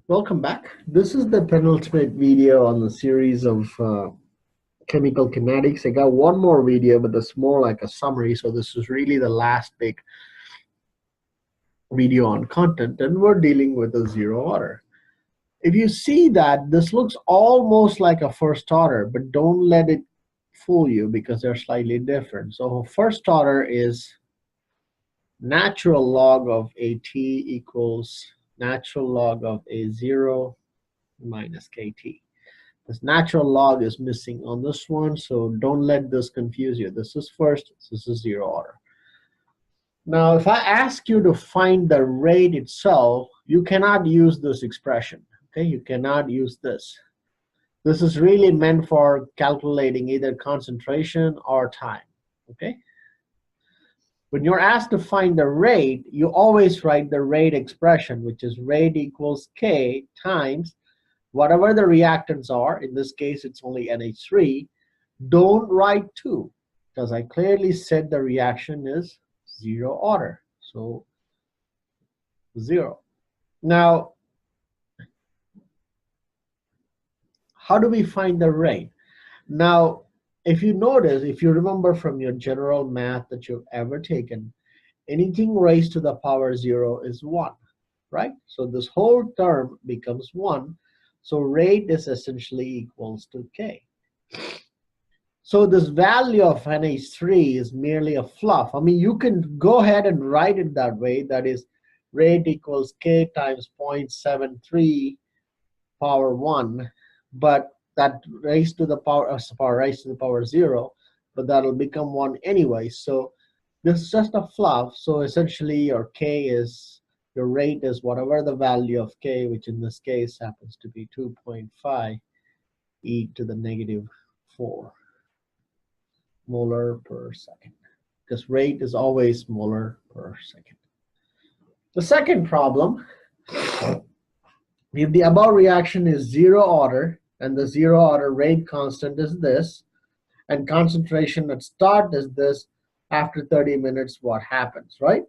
Welcome back. This is the penultimate video on the series of chemical kinetics. I got one more video, but that's more like a summary. So this is really the last big video on content, and we're dealing with a zero order. If you see that this looks almost like a first order, but don't let it fool you because they're slightly different. So first order is natural log of AT equals natural log of A0 minus KT. This natural log is missing on this one, so don't let this confuse you. This is first, this is zero order. Now, if I ask you to find the rate itself, you cannot use this expression, okay? You cannot use this. This is really meant for calculating either concentration or time, okay? When you're asked to find the rate, you always write the rate expression, which is rate equals K times whatever the reactants are. In this case, it's only NH3. Don't write 2, because I clearly said the reaction is zero order. So 0. Now, how do we find the rate? Now, if you notice, if you remember from your general math that you've ever taken, anything raised to the power 0 is 1, right? So this whole term becomes 1. So rate is essentially equals to K. So this value of NH3 is merely a fluff. I mean, you can go ahead and write it that way. That is, rate equals K times 0.73 power 1. But that raised to the power, raised to the power 0, but that'll become 1 anyway. So this is just a fluff. So essentially your K is, your rate is whatever the value of K, which in this case happens to be 2.5 e to the negative 4 molar per second, because rate is always molar per second. The second problem, if the above reaction is zero order and the zero order rate constant is this, and concentration at start is this, after 30 minutes, what happens, right?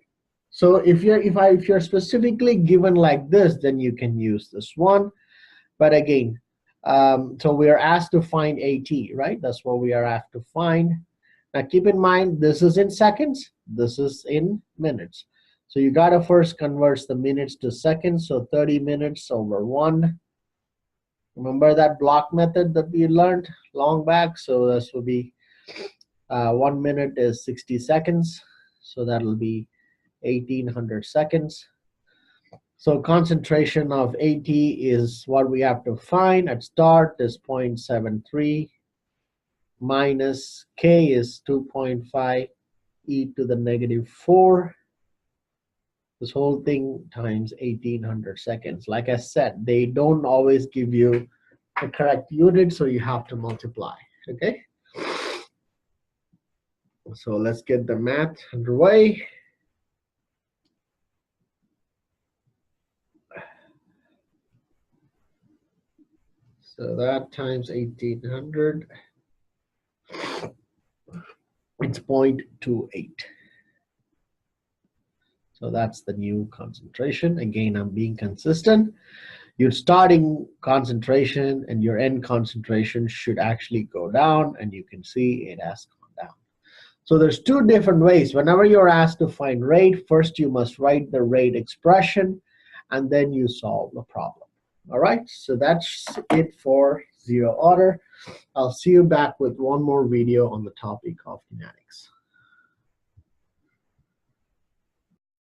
So if you're specifically given like this, then you can use this one. But again, so we are asked to find AT, right? That's what we are asked to find. Now keep in mind, this is in seconds, this is in minutes. So you gotta first convert the minutes to seconds, so 30 minutes over 1. Remember that block method that we learned long back? So this will be 1 minute is 60 seconds, so that'll be 1800 seconds. So concentration of AT is what we have to find. At start is 0.73 minus K is 2.5 e to the negative 4. This whole thing times 1800 seconds. Like I said, they don't always give you the correct unit, so you have to multiply, okay? So let's get the math underway. So that times 1800, it's 0.28. So that's the new concentration. Again, I'm being consistent. Your starting concentration and your end concentration should actually go down, and you can see it has gone down. So there's two different ways. Whenever you're asked to find rate, first you must write the rate expression, and then you solve the problem. All right, so that's it for zero order. I'll see you back with one more video on the topic of kinetics.